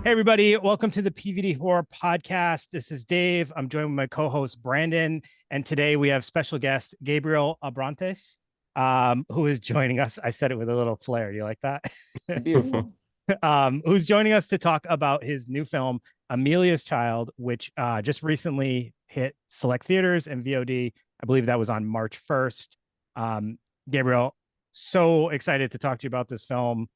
Hey, everybody. Welcome to the PVD Horror Podcast. This is Dave. I'm joined with my co host, Brandon. And today we have special guest, Gabriel Abrantes, who is joining us. I said it with a little flair. Do you like that? Beautiful. Who's joining us to talk about his new film, Amelia's Child, which just recently hit select theaters and VOD. I believe that was on March 1st. Gabriel, so excited to talk to you about this film.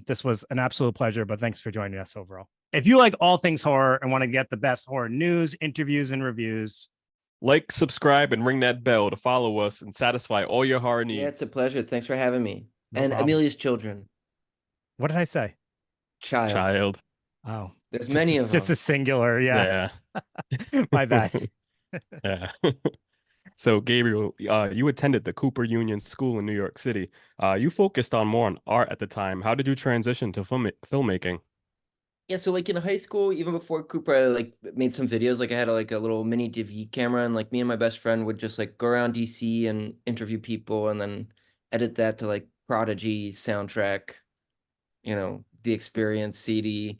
This was an absolute pleasure, but thanks for joining us overall. If you like all things horror and want to get the best horror news, interviews, and reviews, Like, subscribe, and ring that bell to follow us and satisfy all your horror Yeah, it's a needs. pleasure. Thanks for having me. no And problem. Amelia's Children, What did I say? child. Child. Oh, There's just many a, of just a them. singular. Yeah. My bad. Yeah. So, Gabriel, you attended the Cooper Union School in New York City. You focused more on art at the time. How did you transition to filmmaking? Yeah, so like in high school, even before Cooper, I like made some videos. Like I had like a little mini DV camera, and like me and my best friend would just like go around DC and interview people, and then edit that to like Prodigy soundtrack, The Experience CD.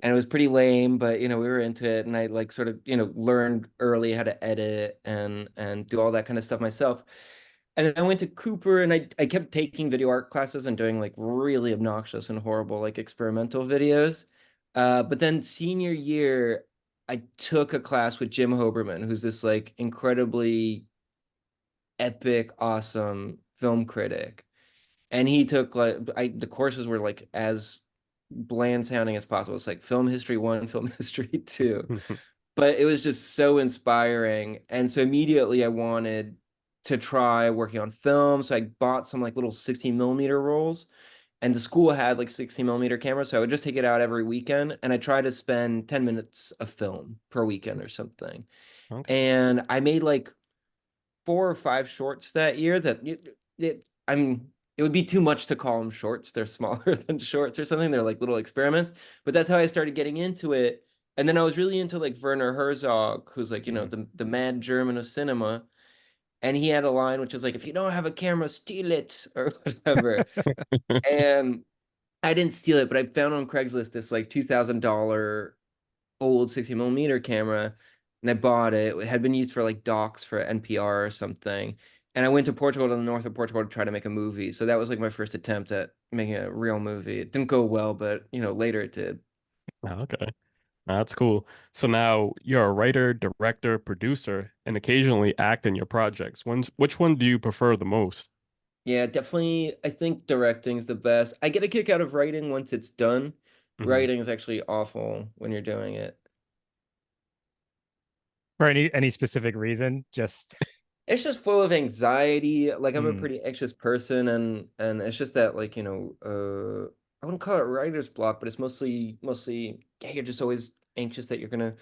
And it was pretty lame, but we were into it, and I like sort of learned early how to edit and do all that kind of stuff myself. And then I went to Cooper, and I kept taking video art classes and doing like really obnoxious and horrible like experimental videos. But then senior year, I took a class with Jim Hoberman, who's this like incredibly epic, awesome film critic. And he took the courses were like as bland sounding as possible. It's like film history one, film history two. But it was just so inspiring. And so immediately I wanted to try working on film. So I bought some like little 16 millimeter rolls. And the school had like 16 millimeter cameras. So I would just take it out every weekend. And I try to spend 10 minutes of film per weekend or something. Okay. And I made like 4 or 5 shorts that year I mean, it would be too much to call them shorts. They're smaller than shorts or something. They're like little experiments. But that's how I started getting into it. And then I was really into like Werner Herzog, who's like, the mad German of cinema. And he had a line which is like, if you don't have a camera, steal it or whatever. And I didn't steal it, but I found on Craigslist this like $2,000 old 60 millimeter camera, and I bought it. It had been used for like docs for NPR or something. And I went to Portugal, to the north of Portugal, to try to make a movie. So that was like my first attempt at making a real movie. It didn't go well, but later it did. Okay. That's cool. So now you're a writer, director, producer, and occasionally act in your projects. Which one do you prefer the most? Yeah, definitely. I think directing is the best. I get a kick out of writing once it's done. Mhm. Writing is actually awful when you're doing it. For any specific reason, just It's just full of anxiety. Like I'm a mm, pretty anxious person, and it's just that like I wouldn't call it writer's block, but it's mostly yeah, you're just always anxious that you're gonna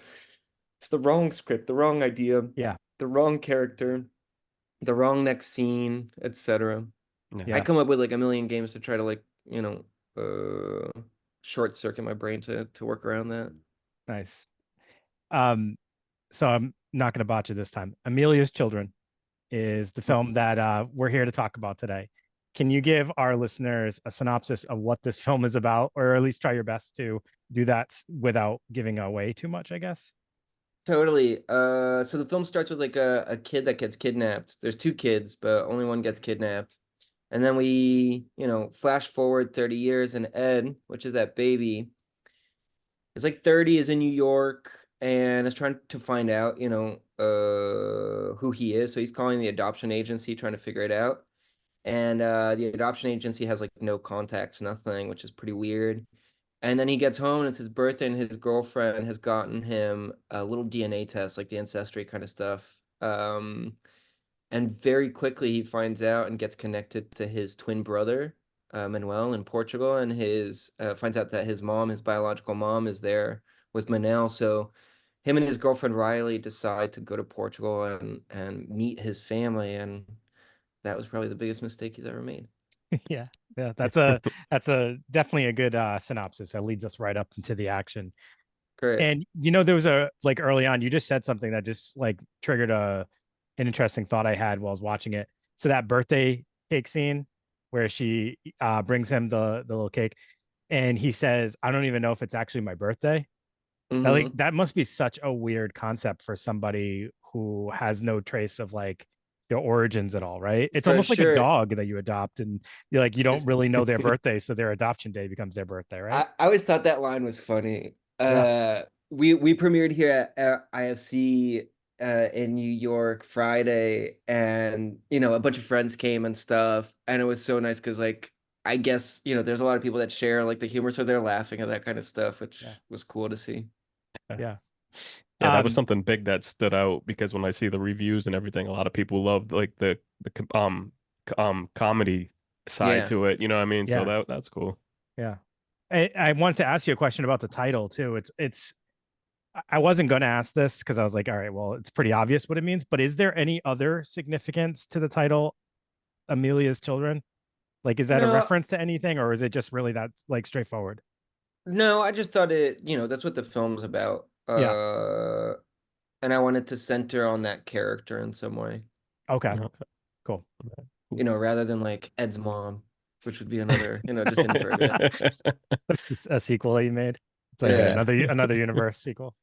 it's the wrong script, the wrong idea, yeah, the wrong character, the wrong next scene, etc. Yeah. I yeah, come up with like a million games to try to like short circuit my brain to work around that. nice. Um, so I'm not going to botch it this time. Amelia's Children is the film that we're here to talk about today. Can you give our listeners a synopsis of what this film is about, or at least try your best to do that without giving away too much, I guess? Totally. So the film starts with like a kid that gets kidnapped. There's two kids, but only one gets kidnapped. And then we, flash forward 30 years, and Ed, which is that baby, is like 30, is in New York and is trying to find out, who he is. So he's calling the adoption agency, trying to figure it out. And the adoption agency has like no contacts, nothing, which is pretty weird. And then he gets home and it's his birthday, and his girlfriend has gotten him a little DNA test, like the ancestry kind of stuff. And very quickly he finds out and gets connected to his twin brother, Manuel, in Portugal, and his finds out that his mom, his biological mom, is there with Manel. So him and his girlfriend Riley decide to go to Portugal and meet his family, and that was probably the biggest mistake he's ever made. Yeah, yeah, that's a definitely a good synopsis that leads us right up into the action. Great. And there was a like early on, you just said something that just like triggered an interesting thought I had while I was watching it. So that birthday cake scene where she brings him the little cake, and he says, I don't even know if it's actually my birthday. Like Hmm. that must be such a weird concept for somebody who has no trace of like their origins at all, right? It's For almost like a sure. dog that you adopt and you're like you don't It's, really know their birthday, so their adoption day becomes their birthday, right? I always thought that line was funny. Yeah. We premiered here at IFC in New York Friday, and a bunch of friends came and stuff, and it was so nice because like I guess there's a lot of people that share like the humor, so they're laughing at that kind of stuff, which Yeah. was cool to see. Yeah. Yeah, that was Um, something big that stood out because when I see the reviews and everything, a lot of people loved like the comedy side Yeah. to it. You know what I mean? So yeah. that's cool. Yeah. I wanted to ask you a question about the title too. I wasn't going to ask this because I was like, all right, well, it's pretty obvious what it means, but is there any other significance to the title Amelia's Children? Like, is that a No, reference to anything, or is it just really that like straightforward? no, I just thought that's what the film's about. Yeah. And I wanted to center on that character in some way. Okay. Okay, Cool. cool. Rather than like Ed's mom, which would be another, just in for a bit. A sequel that you made. It's like Yeah. another universe sequel.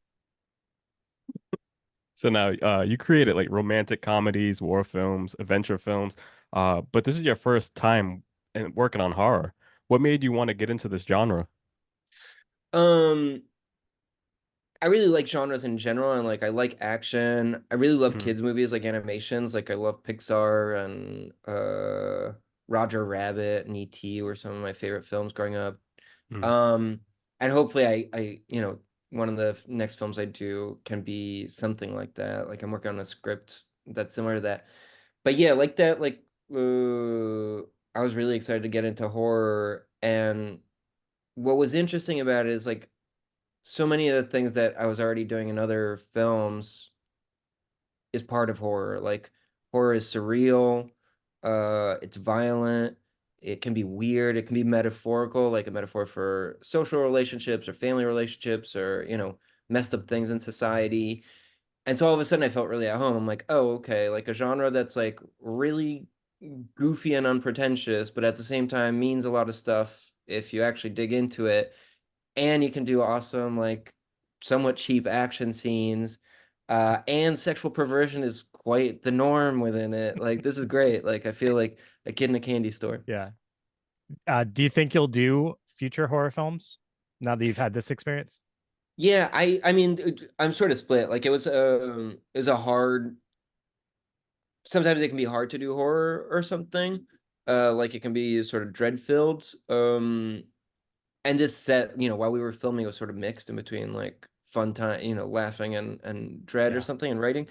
So now, you created like romantic comedies, war films, adventure films, but this is your first time working on horror. What made you want to get into this genre? Um, I really like genres in general, and like I like action. I really love Mm, kids movies, like animations. Like I love Pixar and Roger Rabbit and E.T. were some of my favorite films growing up. mm, Um, and hopefully one of the next films I do can be something like that. Like I'm working on a script that's similar to that. But yeah, like that, like I was really excited to get into horror. And what was interesting about it is like so many of the things that I was already doing in other films is part of horror. Like horror is surreal, it's violent, it can be weird, it can be metaphorical, like a metaphor for social relationships or family relationships or, messed up things in society. And so all of a sudden I felt really at home. I'm like, oh, okay, like a genre that's like really goofy and unpretentious, but at the same time means a lot of stuff if you actually dig into it. And you can do awesome, like somewhat cheap action scenes. And sexual perversion is quite the norm within it. Like this is great. Like I feel like a kid in a candy store. Yeah. Do you think you'll do future horror films now that you've had this experience? Yeah, I mean I'm sort of split. Like it was a hard sometimes it can be hard to do horror or something. Like it can be sort of dread filled. And this set, while we were filming, it was sort of mixed in between like fun time, laughing and dread or Yeah. something and writing.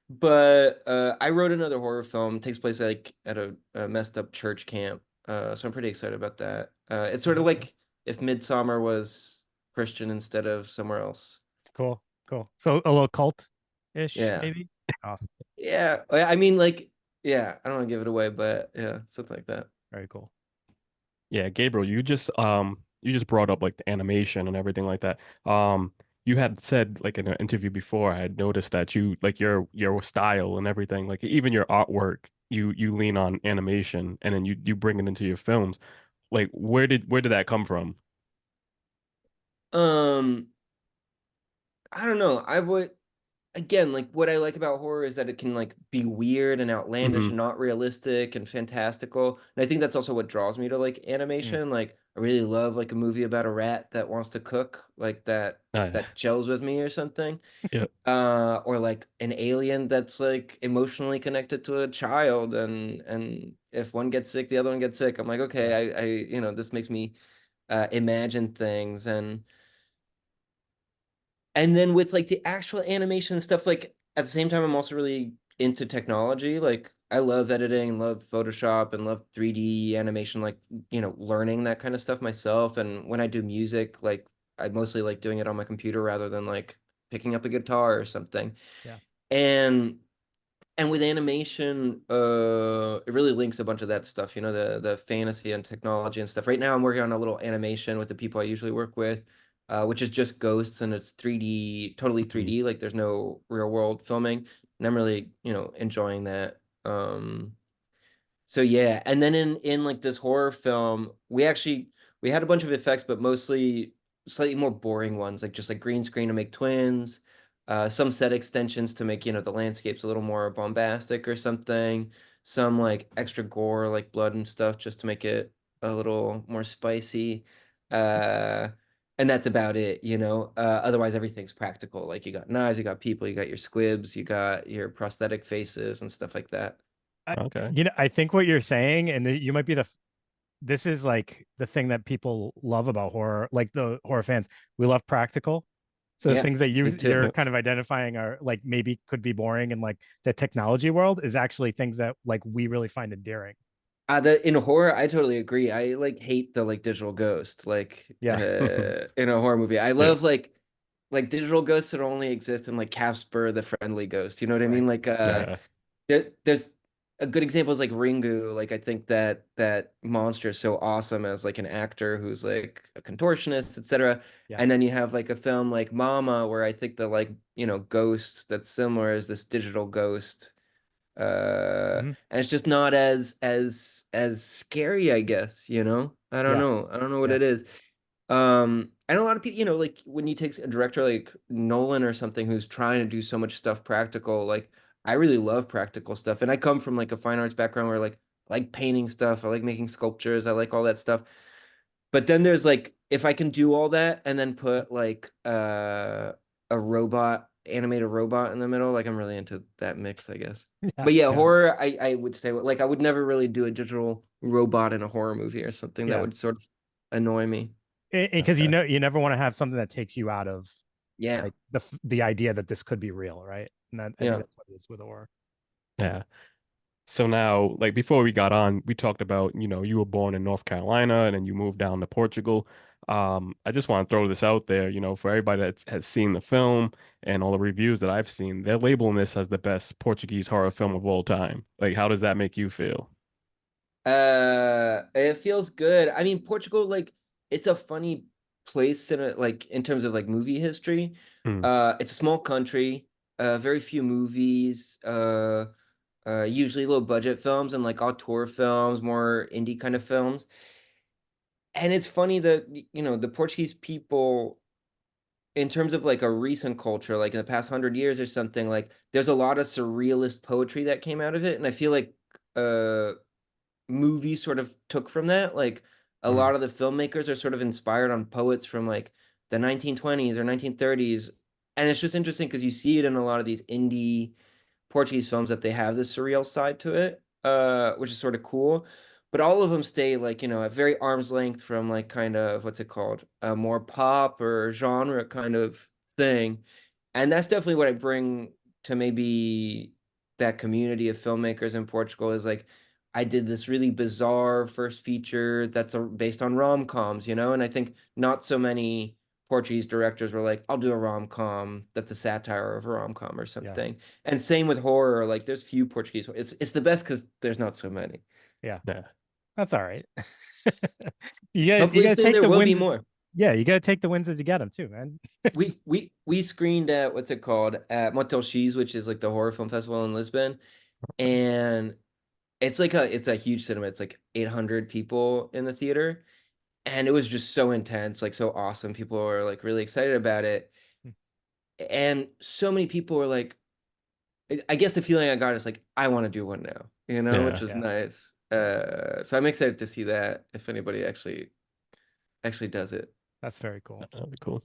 But I wrote another horror film. It takes place like at a messed up church camp. So I'm pretty excited about that. It's sort of Okay. like if Midsummer was Christian instead of somewhere else. Cool. Cool. So a little cult-ish, Yeah. maybe. Awesome. Yeah. I mean, like, yeah, I don't want to give it away, but yeah, something like that. Very cool. Yeah, Gabriel, you just brought up like the animation and everything like that. You had said like in an interview before, I had noticed that you like your style and everything, like even your artwork, you lean on animation and then you bring it into your films. Like where did that come from? Um, I don't know. I would again, like what I like about horror is that it can like be weird and outlandish Hmm. and not realistic and fantastical. And I think that's also what draws me to like Mm, animation. Like I really love like a movie about a rat that wants to cook, like that gels with me or something. Yeah. Or like an alien that's like emotionally connected to a child and if one gets sick, the other one gets sick. I'm like, yeah. okay, this makes me imagine things and then with like the actual animation stuff, like at the same time, I'm also really into technology. Like I love editing, love Photoshop, and love 3D animation, like, learning that kind of stuff myself. And when I do music, like I mostly like doing it on my computer rather than like picking up a guitar or something. Yeah. And and with animation, it really links a bunch of that stuff, the fantasy and technology and stuff. Right now, I'm working on a little animation with the people I usually work with, which is just ghosts and it's 3D, totally Mhm. 3D. Like there's no real world filming, and I'm really, enjoying that. So yeah, and then in like this horror film, we had a bunch of effects, but mostly slightly more boring ones, like just like green screen to make twins, some set extensions to make, the landscapes a little more bombastic or something, some like extra gore, like blood and stuff, just to make it a little more spicy. Uh, and that's about it. Otherwise, everything's practical. Like you got knives, you got people, you got your squibs, you got your prosthetic faces and stuff like that. Okay. I think what you're saying, and you might be this is like the thing that people love about horror, like the horror fans. We love practical. So the Yeah, things that me too. you're Yep. kind of identifying are like maybe could be boring in like the technology world is actually things that like we really find endearing. In horror, I totally agree. I like hate the like digital ghost, like Yeah. in a horror movie. I Yeah. love like digital ghosts that only exist in like Casper the Friendly Ghost. You know what I mean? Right. Like Yeah. there's a good example is like Ringu. Like I think that monster is so awesome as like an actor who's like a contortionist, etc. Yeah. And then you have like a film like Mama, where I think the like ghost that's similar is this digital ghost, Mhm. and it's just not as scary, I guess. I don't Yeah. know. I don't know what Yeah. it is. And a lot of people, like when you take a director like Nolan or something who's trying to do so much stuff practical, like I really love practical stuff. And I come from like a fine arts background where like I like painting stuff, I like making sculptures, I like all that stuff. But then there's like if I can do all that and then put like a robot, animate a robot in the middle, like I'm really into that mix, I guess. Yeah. But yeah, Yeah. horror, I would say like I would never really do a digital robot in a horror movie or something that Yeah. would sort of annoy me. Because Okay. you never want to have something that takes you out of Yeah. like the idea that this could be real, right? And that I think Yeah. that's what it is with horror. Yeah. So now, like before we got on, we talked about, you were born in North Carolina and then you moved down to Portugal. I just want to throw this out there, for everybody that has seen the film and all the reviews that I've seen, they're labeling this as the best Portuguese horror film of all time. Like, how does that make you feel? It feels good. I mean, Portugal, like, it's a funny place like in terms of like movie history. Hmm. It's a small country, very few movies, usually low budget films and like auteur films, more indie kind of films. And it's funny that the Portuguese people, in terms of like a recent culture, like in the past 100 years or something, like there's a lot of surrealist poetry that came out of it, and I feel like uh movies sort of took from that. Like a Hmm. lot of the filmmakers are sort of inspired on poets from like the 1920s or 1930s. And it's just interesting because you see it in a lot of these indie Portuguese films that they have this surreal side to it, which is sort of cool. But all of them stay like, at very arm's length from like kind of what's it called? A more pop or genre kind of thing. And that's definitely what I bring to maybe that community of filmmakers in Portugal is like I did this really bizarre first feature that's based on rom-coms, and I think not so many Portuguese directors were like, I'll do a rom-com that's a satire of a rom-com or Yeah. something. And same with horror, like there's few Portuguese. It's the best because there's not so many. Yeah. Yeah. That's all right. You Hopefully gotta soon take there the will be wins. more. Yeah, you gotta take the wins as you get them too, man. We screened at what's it called? At Motel X, which is like the horror film festival in Lisbon. And it's a huge cinema. It's like 800 people in the theater. And it was just so intense, like so awesome. People were like really excited about it. And so many people were like, I guess the feeling I got is like, I want to do one now, which Yeah. was Yeah, nice. So I'm excited to see that if anybody actually does it. that's very cool. That'd be cool.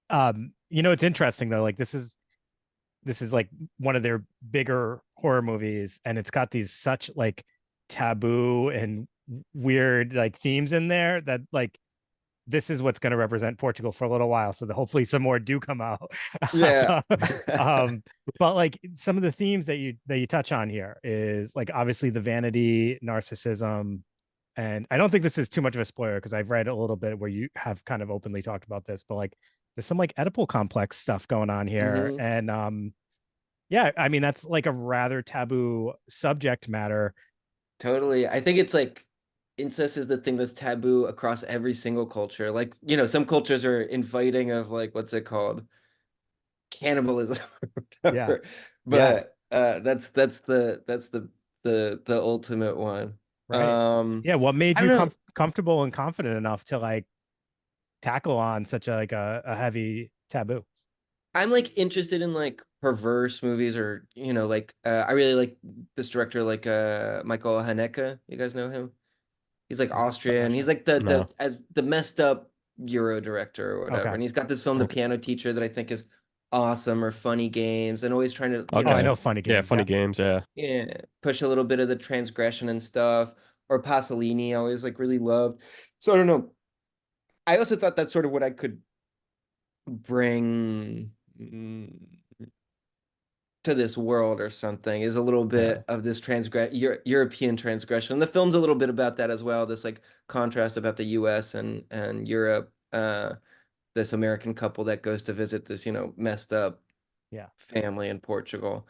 It's interesting though. Like this is like one of their bigger horror movies, and it's got these such like taboo and weird like themes in there that like this is what's going to represent Portugal for a little while. So that hopefully some more do come out. Yeah. um, but like some of the themes that you touch on here is like obviously the vanity, narcissism, and I don't think this is too much of a spoiler because I've read a little bit where you have kind of openly talked about this, but like there's some like Oedipal complex stuff going on here, hmm and yeah, I mean that's like a rather taboo subject matter. Totally. I think it's like incest is the thing that's taboo across every single culture. Like, some cultures are inviting of like what's it called? Cannibalism or Yeah, whatever. yeah, But that's the ultimate one. Right. Yeah. What made I you don't know. comfortable and confident enough to like tackle on such a like a heavy taboo? I'm like interested in like perverse movies, or like I really like this director, like Michael Haneke. You guys know him? He's like No, not Austrian. He's sure. like the No. the as the messed up Euro director or whatever. Okay. And he's got this film, The Okay. Piano Teacher, that I think is awesome, or Funny Games, and always trying to, Oh, I Okay. know Funny Yeah, Games. funny Yeah. games. Yeah. yeah, push a little bit of the transgression and stuff. Or Pasolini, I always like really loved. So I don't know. I also thought that's sort of what I could bring to this world or something, is a little Yeah. bit of this European transgression. The film's a little bit about that as well. This like contrast about the US and Europe. This American couple that goes to visit this, messed up Yeah. family in Portugal.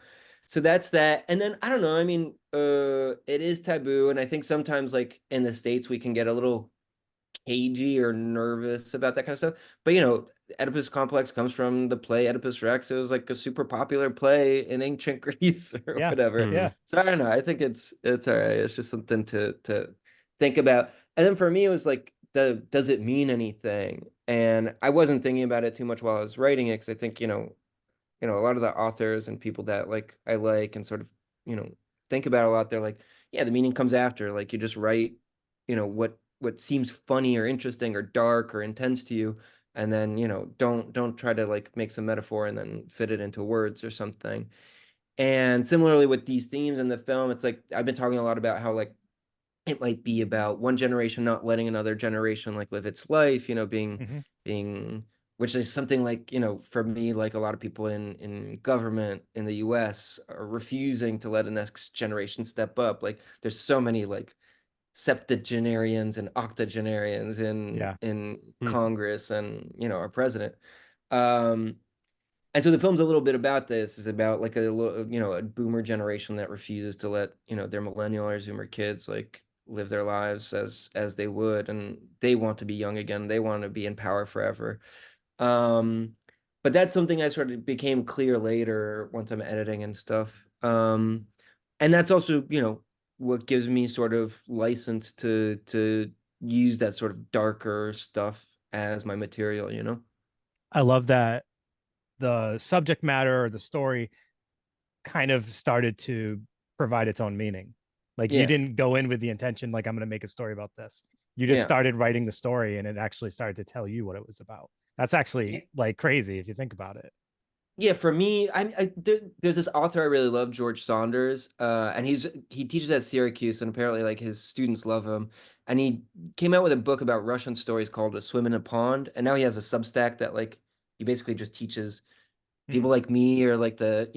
So that's that. And then I don't know, I mean, it is taboo, and I think sometimes like in the States we can get a little cagey or nervous about that kind of stuff. But Oedipus Complex comes from the play Oedipus Rex. It was like a super popular play in ancient Greece or Yeah. whatever. Hmm. Yeah. So I don't know. I think it's all right. It's just something to think about. And then for me, it was like, does it mean anything? And I wasn't thinking about it too much while I was writing it, because I think a lot of the authors and people that like I like and sort of think about a lot, they're like, yeah, the meaning comes after. Like, you just write what seems funny or interesting or dark or intense to you, and then don't try to like make some metaphor and then fit it into words or something. And similarly with these themes in the film, it's like I've been talking a lot about how like it might be about one generation not letting another generation like live its life, being Hmm. being which is something like, for me, like a lot of people in government in the US are refusing to let a next generation step up. Like, there's so many like septuagenarians and octogenarians in Yeah. in Hmm. Congress, and our president. Um, and so the film's a little bit about this. Is about like a boomer generation that refuses to let their millennial or Zoomer kids like live their lives as they would, and they want to be young again. They want to be in power forever. Um, but that's something I sort of became clear later once I'm editing and stuff. And that's also what gives me sort of license to use that sort of darker stuff as my material. I love that the subject matter or the story kind of started to provide its own meaning. Like you Yeah, didn't go in with the intention, like I'm going to make a story about this. You just yeah. started writing the story and it actually started to tell you what it was about. That's actually like crazy if you think about it. Yeah, for me, there's this author I really love, George Saunders, and he teaches at Syracuse, and apparently like his students love him. And he came out with a book about Russian stories called "A Swim in a Pond," and now he has a Substack that like he basically just teaches Hmm. people like me, or like the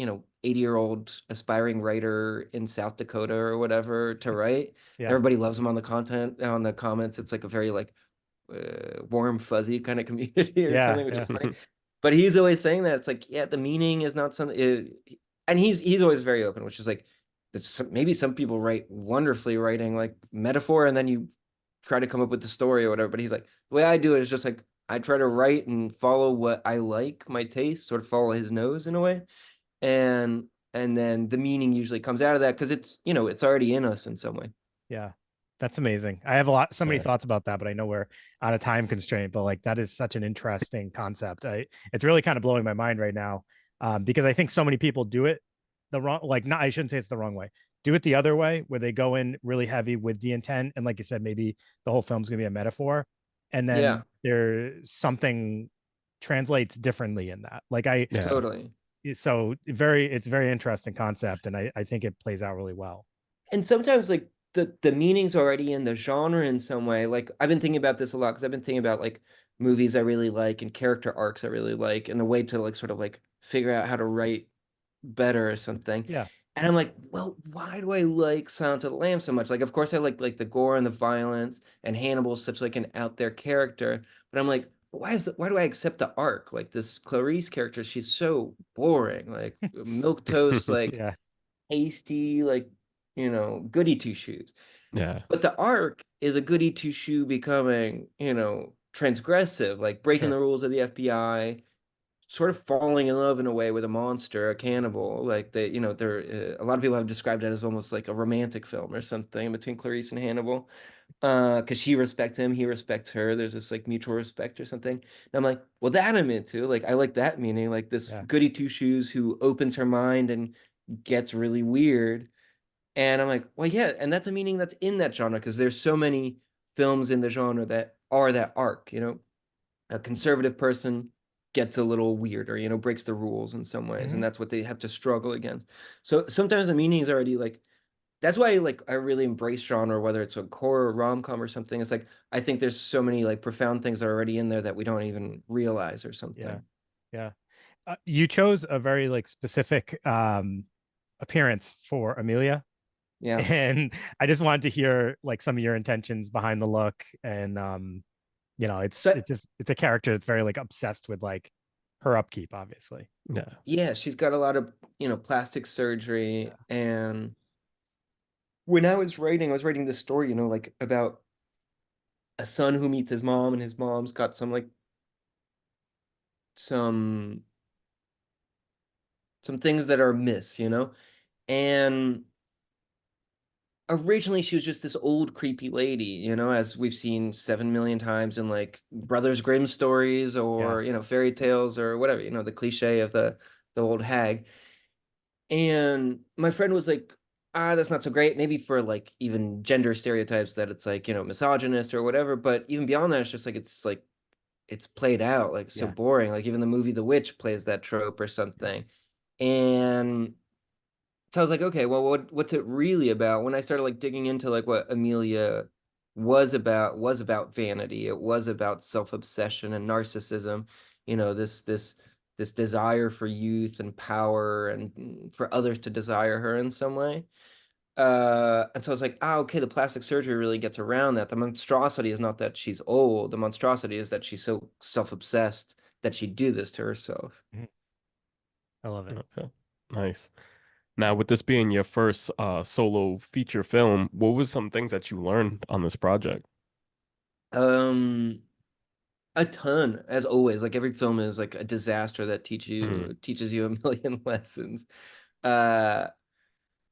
80-year-old aspiring writer in South Dakota or whatever, to write. Yeah. Everybody loves him on the comments. It's like a very like warm, fuzzy kind of community or Yeah. something, which is Yeah. funny. But he's always saying that it's like, yeah, the meaning is not something. And he's always very open, which is like, maybe some people write wonderfully writing like metaphor, and then you try to come up with the story or whatever. But he's like, the way I do it is just like I try to write and follow what I like, my taste, sort of follow his nose in a way, and and then the meaning usually comes out of that, because it's already in us in some way. Yeah. That's amazing. I have so many Yeah. thoughts about that, but I know we're on a time constraint. But like that is such an interesting concept. It's really kind of blowing my mind right now, because I think so many people do it the wrong. Like, not I shouldn't say it's the wrong way. Do it the other way, where they go in really heavy with the intent, and like you said, maybe the whole film's gonna be a metaphor, and Yeah, then there's something translates differently in that. Like Yeah. totally. so it's very interesting concept, and I think it plays out really well. And sometimes like the meaning's already in the genre in some way. Like, I've been thinking about this a lot, because I've been thinking about like movies I really like and character arcs I really like, and a way to like sort of like figure out how to write better or something. Yeah. And I'm like, well, why do I like Silence of the Lambs so much? Like, of course I like the gore and the violence, and Hannibal's such like an out there character, but I'm like, why do I accept the arc? Like, this Clarice character, she's so boring, like milk toast, like Yeah. hasty, like goody two shoes. Yeah. But the arc is a goody two shoe becoming transgressive, like breaking Sure. the rules of the FBI, sort of falling in love in a way with a monster, a cannibal. Like they, they're a lot of people have described it as almost like a romantic film or something between Clarice and Hannibal, because she respects him, he respects her. There's this like mutual respect or something. And I'm like, well, that I'm into. Like I like that meaning, like this Yeah. goody two shoes who opens her mind and gets really weird. And I'm like, well, yeah, and that's a meaning that's in that genre because there's so many films in the genre that are that arc. A conservative person gets a little weirder, breaks the rules in some ways, Hmm. and that's what they have to struggle against. So sometimes the meaning is already like that's why like I really embrace genre, whether it's a horror or rom-com or something. It's like I think there's so many like profound things that are already in there that we don't even realize or Yeah. something. Yeah. You chose a very like specific appearance for Amelia. Yeah. And I just wanted to hear like some of your intentions behind the look. And So it's a character that's very like obsessed with like her upkeep, obviously. Yeah. yeah, she's got a lot of, plastic surgery. Yeah. And when I was writing this story, like about a son who meets his mom, and his mom's got some some things that are amiss. And originally she was just this old creepy lady, as we've seen 7 million times in like Brothers Grimm stories Yeah. or, fairy tales or whatever, the cliche of the old hag. And my friend was like, that's not so great. Maybe for like even gender stereotypes that it's like, misogynist or whatever. But even beyond that, it's just like it's played out, like so Yeah. boring. Like even the movie The Witch plays that trope or Yeah. something. And so I was like, okay, well, what's it really about? When I started like digging into like what Amelia was about vanity. It was about self-obsession and narcissism. This desire for youth and power and for others to desire her in some way. And so I was like, okay, the plastic surgery really gets around that. The monstrosity is not that she's old. The monstrosity is that she's so self-obsessed that she'd do this to herself. Mhm. I love it. Okay. Nice. Now, with this being your first solo feature film, what was some things that you learned on this project? Um, A ton, as always. Like every film is like a disaster that Mm, teaches you a million lessons. Uh,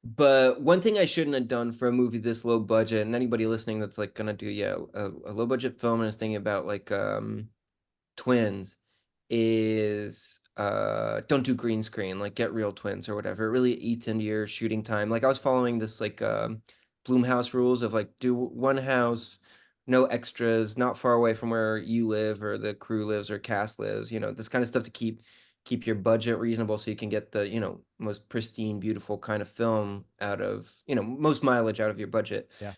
but one thing I shouldn't have done for a movie this low budget, and anybody listening that's like gonna do a low budget film and is thinking about like twins, is don't do green screen, like get real twins or whatever. It really eats into your shooting time. Like I was following this like Bloomhouse rules of like do one house, no extras, not far away from where you live or the crew lives or cast lives, this kind of stuff to keep your budget reasonable so you can get the, most pristine, beautiful kind of film out of, most mileage out of your budget. Yeah.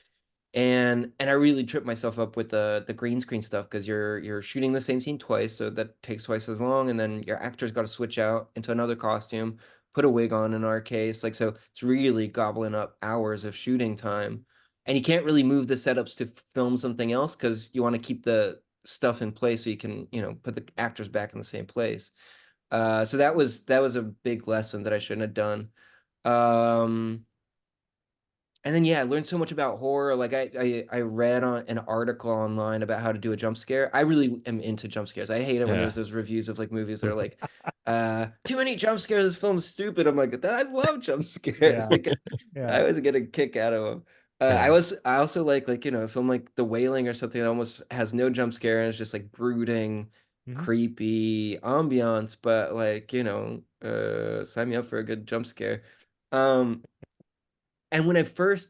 And I really tripped myself up with the green screen stuff because you're shooting the same scene twice, so that takes twice as long, and then your actor's got to switch out into another costume, put a wig on in our case, like so it's really gobbling up hours of shooting time, and you can't really move the setups to film something else because you want to keep the stuff in place so you can put the actors back in the same place. So that was a big lesson that I shouldn't have done. Um, and then yeah, I learned so much about horror. Like I read on an article online about how to do a jump scare. I really am into jump scares. I hate it when yeah. there's those reviews of like movies that are like, too many jump scares, this film's stupid. I'm like, I love jump scares. Yeah. Like I Yeah. always get a kick out of them. Yeah. I also like, a film like The Wailing or something that almost has no jump scare and it's just like brooding, Hmm. creepy ambiance, but like, sign me up for a good jump scare. Um, and when I first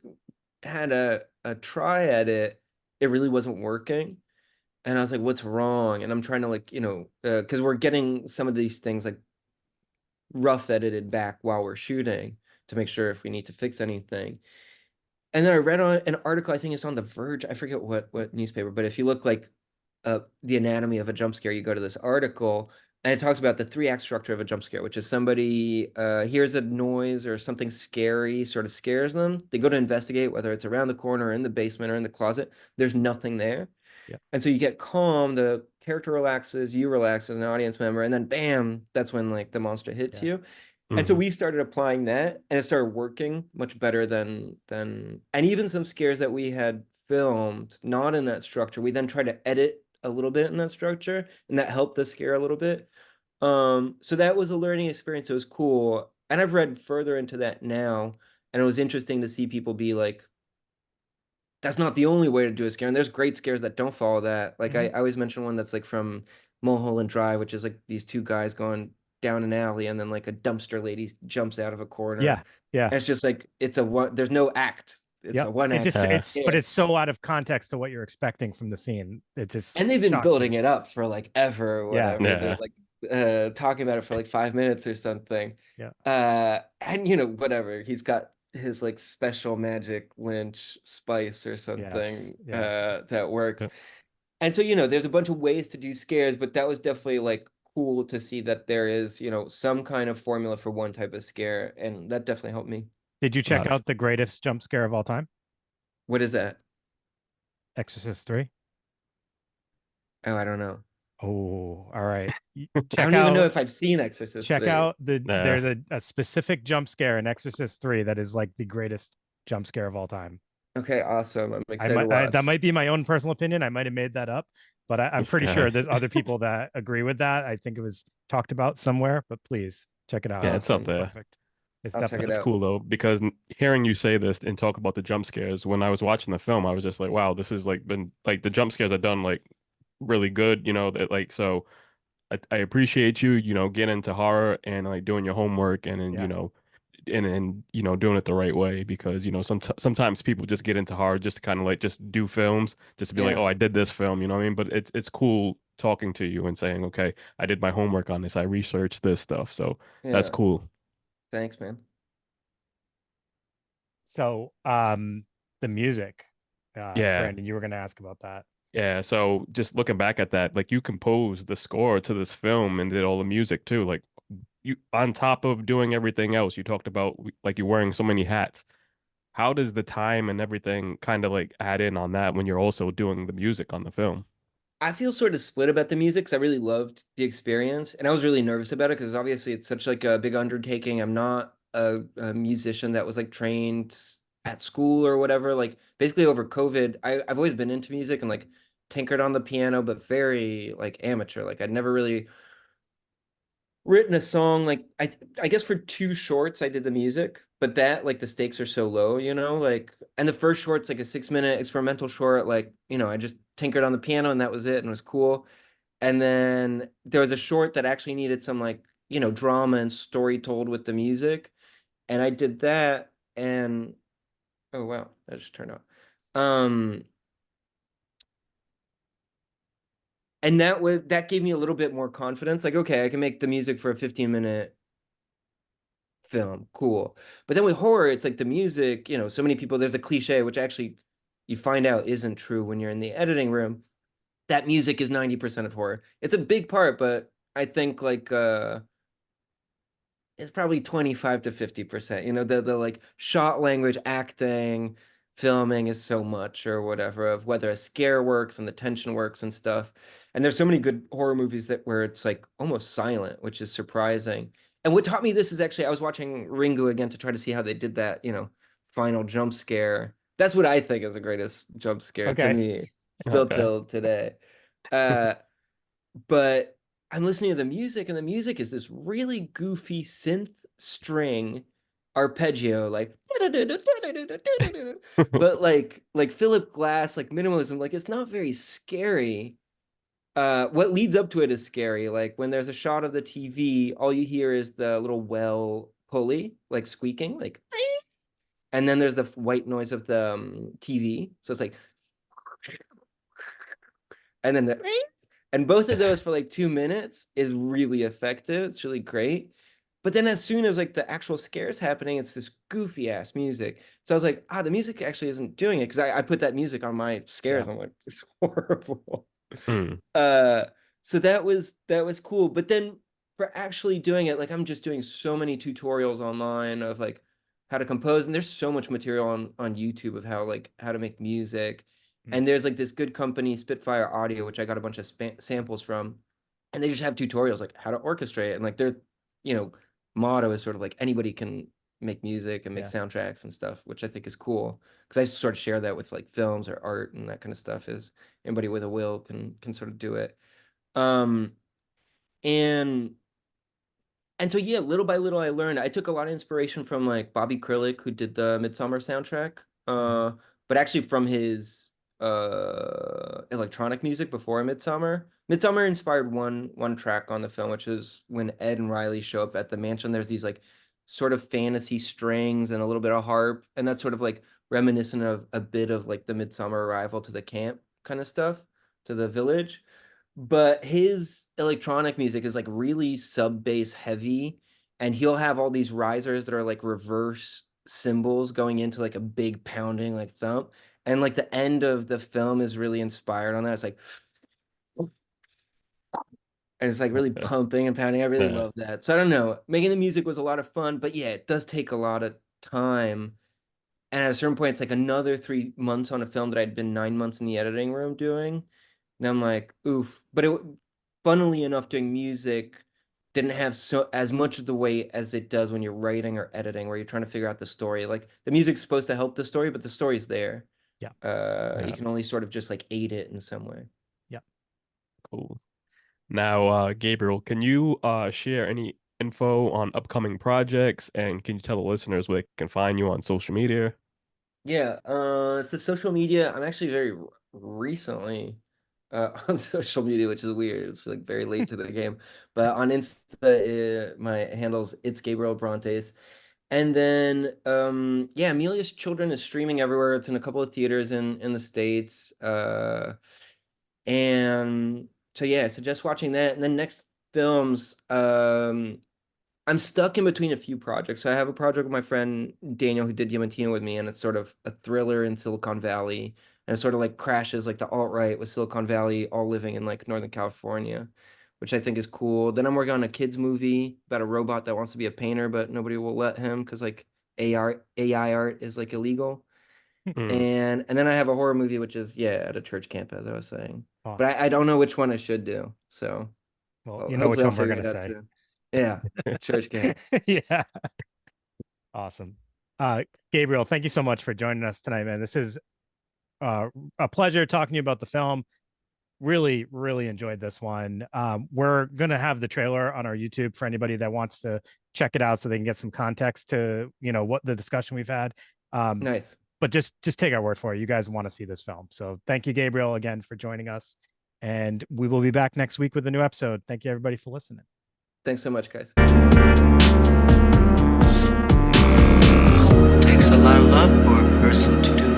had a try at it, it really wasn't working. And I was like, what's wrong? And I'm trying to like, because we're getting some of these things like rough edited back while we're shooting to make sure if we need to fix anything. And then I read on an article, I think it's on The Verge. I forget what newspaper, but if you look like the anatomy of a jump scare, you go to this article and it talks about the 3 act structure of a jump scare, which is somebody hears a noise or something scary sort of scares them. They go to investigate, whether it's around the corner or in the basement or in the closet. There's nothing there. Yeah. And so you get calm, the character relaxes, you relax as an audience member, and then bam, that's when like the monster hits Yeah. you. And so Hmm. we started applying that and it started working much better than and even some scares that we had filmed not in that structure, we then tried to edit a little bit in that structure and that helped the scare a little bit. So that was a learning experience. It was cool. And I've read further into that now, and it was interesting to see people be like, that's not the only way to do a scare. And there's great scares that don't follow that. Like I always mention one that's like from Mulholland Drive, which is like these two guys going down an alley, and then like a dumpster lady jumps out of a corner. Yeah, yeah. And it's just like it's a one. There's no act. It's a Yep. one It act just it's but scare. it's so out of context to what you're expecting from the scene. It just And they've been shocks building you. it up for like ever or Yeah, whatever. They're Yeah. like talking about it for like 5 minutes or something. yeah. And whatever. He's got his like special magic lynch spice or Yes. something Yeah. that works. Yeah. And so, there's a bunch of ways to do scares, but that was definitely like cool to see that there is, some kind of formula for one type of scare. And that definitely helped me. Did you check That's out the greatest jump scare of all time? What is that? Exorcist 3? Oh, I don't know. Oh, all right. I Check don't even know out if I've seen Exorcist check 3. out yeah. there's a specific jump scare in Exorcist 3 that is like the greatest jump scare of all time. Okay, awesome. I'm excited to That watch. might be my own personal opinion. I might have made that up, but I'm This pretty guy. sure there's other people that agree with that. I think it was talked about somewhere, but please check it out. Yeah, it's up Awesome. It's there. perfect. It's I'll check it definitely That's out. cool though, because hearing you say this and talk about the jump scares, when I was watching the film, I was just like, wow, this is like been like the jump scares are done like really good, that like so I appreciate you, getting into horror and like doing your homework and then, yeah. doing it the right way because, sometimes people just get into horror just to kind of like just do films, just to be like, Yeah. oh, I did this film, you know what I mean? But it's cool talking to you and saying, okay, I did my homework on this, I researched this stuff. So that's Yeah. cool. Thanks, man. So the music, Yeah. Brandon, you were gonna ask about that. Yeah, so just looking back at that, like you composed the score to this film and did all the music too. Like you on top of doing everything else, you talked about like you're wearing so many hats. How does the time and everything kind of like add in on that when you're also doing the music on the film? I feel sort of split about the music because I really loved the experience and I was really nervous about it because obviously it's such like a big undertaking. I'm not a musician that was like trained at school or whatever. Like basically over COVID, I've always been into music and like tinkered on the piano, but very like amateur. Like I'd never really written a song. Like I guess for two shorts I did the music, but that like the stakes are so low, like and the first short's like a 6 minute experimental short, like, I just tinkered on the piano and that was it and it was cool. And then there was a short that actually needed some like, drama and story told with the music. And I did that and oh wow, that just turned out. Um and that gave me a little bit more confidence. Like, okay, I can make the music for a 15-minute film. Cool. But then with horror, it's like the music, so many people, there's a cliche, which actually you find out isn't true when you're in the editing room. That music is 90% of horror. It's a big part, but I think like it's probably 25 to 50%. The like shot language, acting, filming is so much or whatever of whether a scare works and the tension works and stuff. And there's so many good horror movies that where it's like almost silent, which is surprising. And what taught me this is actually I was watching Ringu again to try to see how they did that, final jump scare. That's what I think is the greatest jump scare to Okay. me, still Okay. till today. Uh but I'm listening to the music, and the music is this really goofy synth string arpeggio, like, but like Philip Glass, like minimalism, like it's not very scary. What leads up to it is scary. Like when there's a shot of the TV, all you hear is the little well pulley, like squeaking, like, and then there's the white noise of the TV. So it's like, and then and both of those for like 2 minutes is really effective. It's really great. But then as soon as like the actual scares happening, it's this goofy ass music. So I was like, the music actually isn't doing it because I put that music on my scares. Yeah. I'm like, it's horrible. Hmm. Uh, so that was cool. But then for actually doing it, like I'm just doing so many tutorials online of like how to compose, and there's so much material on YouTube of how to make music. Mm. And there's like this good company, Spitfire Audio, which I got a bunch of samples from, and they just have tutorials like how to orchestrate it. And like their, you know, motto is sort of like anybody can make music and make Yeah. soundtracks and stuff, which I think is cool because I sort of share that with like films or art and that kind of stuff. Is anybody with a will can sort of do it. Um, and And so yeah, little by little I learned. I took a lot of inspiration from like Bobby Krlick, who did the Midsummer soundtrack. But actually from his electronic music before Midsummer. Midsummer inspired one track on the film, which is when Ed and Riley show up at the mansion. There's these like sort of fantasy strings and a little bit of harp, and that's sort of like reminiscent of a bit of like the Midsummer arrival to the camp kind of stuff, to the village. But his electronic music is like really sub bass heavy, and he'll have all these risers that are like reverse cymbals going into like a big pounding like thump. And like the end of the film is really inspired on that. It's like, and it's like really Okay. pumping and pounding. I really Yeah. love that. So I don't know. Making the music was a lot of fun, but yeah, it does take a lot of time. And at a certain point, it's like another 3 months on a film that I'd been 9 months in the editing room doing. And I'm like, oof. But funnily enough, doing music didn't have so as much of the weight as it does when you're writing or editing, where you're trying to figure out the story. Like the music's supposed to help the story, but the story's there. Yeah. You Yeah. can only sort of just like aid it in some way. Yeah. Cool. Now, Gabriel, can you share any info on upcoming projects, and can you tell the listeners where they can find you on social media? Yeah, so social media, I'm actually very recently on social media, which is weird. It's like very late to the game. But on Insta, my handle's it's Gabriel Abrantes. And then yeah, Amelias Children is streaming everywhere. It's in a couple of theaters in the States. And so yeah, I suggest watching that. And then next films, I'm stuck in between a few projects. So I have a project with my friend Daniel who did Diamantina with me, and it's sort of a thriller in Silicon Valley, and it sort of like crashes like the alt-right with Silicon Valley all living in like Northern California, which I think is cool. Then I'm working on a kids movie about a robot that wants to be a painter, but nobody will let him because like AI art is like illegal. Mm. And then I have a horror movie, which is yeah, at a church camp, as I was saying. But Awesome. I don't know which one I should do. So Well, well, you know which hopefully I'll one we're figure gonna it out say. soon. Yeah, church camp. Yeah. Awesome. Gabriel, thank you so much for joining us tonight, man. This is a pleasure talking to you about the film. Really, really enjoyed this one. We're gonna have the trailer on our YouTube for anybody that wants to check it out, so they can get some context to what the discussion we've had. Nice. But just take our word for it. You guys want to see this film, so thank you, Gabriel, again for joining us, and we will be back next week with a new episode. Thank you, everybody, for listening. Thanks so much, guys. Takes a lot of love for a person to do